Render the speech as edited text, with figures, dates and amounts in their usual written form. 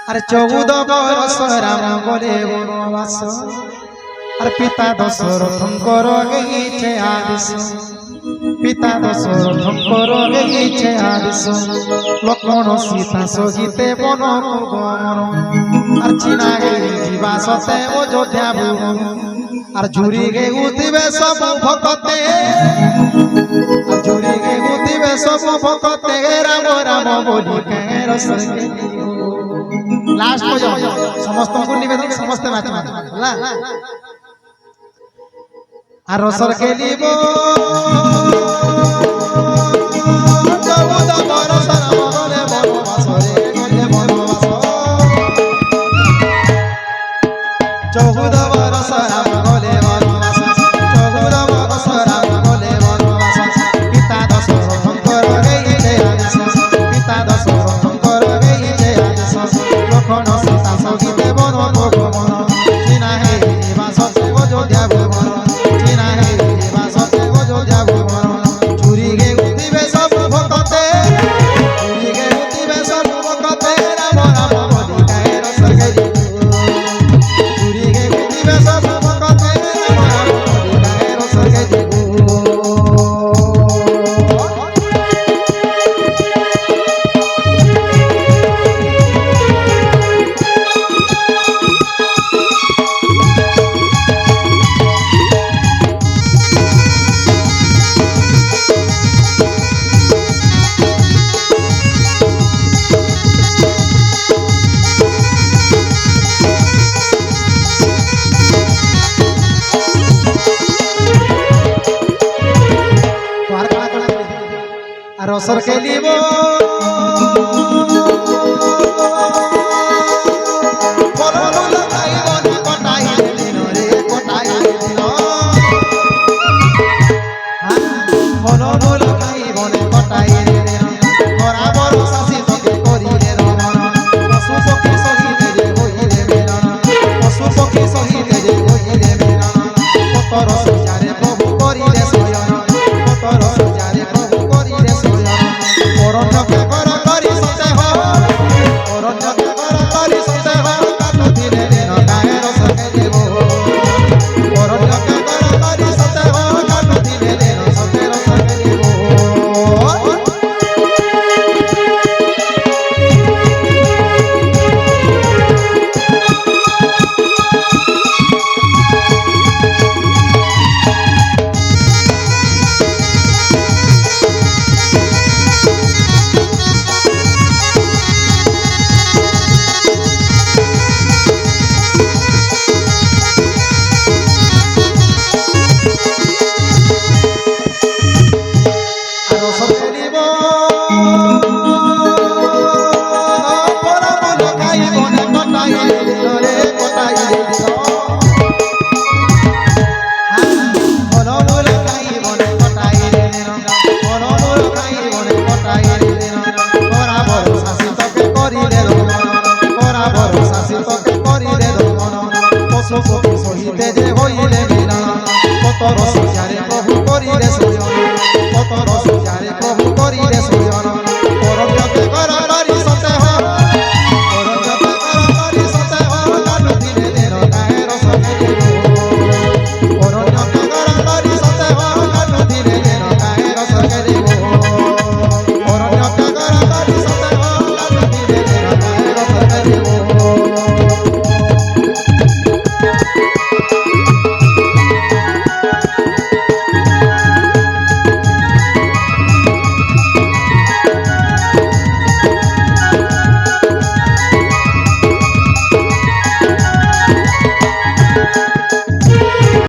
আর 14 বরষ রাম গলে বনবাস আর পিতা দশরথঙ্কর গেছে আদেশ পিতা দশরথঙ্কর গেছে আদেশ লক্ষ্মণ সীতা সহিতে বনকু গমন আর চিনাগিরি ଯିବା ସତେ ଅଯୋଧ୍ୟା ଭୁବନ আর ঝুরি গে উঠিবে সব ভকতে আর ঝুরি গে উঠিবে সব ভকতে রাম রাম বলি কের সঙ্গে লাস্ট পর্যন্ত সমস্তଙ୍କୁ নিবেদন সমস্তে নাচ ହେଲା আর রসর খেলিব 14 বরষ রাম গলে বনবাসরে গলে বনবাস 14 বরষ রাম গলে বনবাস 14 বরষ রাম গলে বনবাস পিতা দশরথঙ্কর গেছে আদেশ পিতা দশরথঙ্কর গেছে আদেশ লক্ষ্মণ সীতা সহিতে বনকু গমন চিনা হে নিবাস অযোধ্যা ভুবন চিনা হে নিবাস অযোধ্যা ভুবন চুরি গে উঠিবে সব ভকতে চুরি গে উঠিবে সব ভকতে রাম রাম বলি কায়ের সঙ্গে চুরি গে উঠিবে সব ভকতে রাম রাম বলি কায়ের সঙ্গে আর রসর খেলিব বলবুল খাইব না কটাই দিন রে কটাই দিন বলবুল খাইব না কটাই দিন বরাবর শাসি তোকে করিলে রমন পশু পক্ষী সহিতে যে হইলে মিলন পশু পক্ষী সহিতে যে হইলে মিলন কত রস যারে প্রভু করিলে শয়ন কত রস যারে প্রভু করিলে শয়ন অরণ্যকে ঘর করি সতে হ অরণ্যকে ঘর করি সতে হ কাটু দিনে দিন কায়ের সঙ্গে দেব অরণ্যকে ঘর করি সতে হ কাটু দিনে দিন সতের সঙ্গে দেব সহিতে যে হইলে মিলন কত রস যারে প্রভু করিলে শয়ন কত রস যারে প্রভু করিলে শয়ন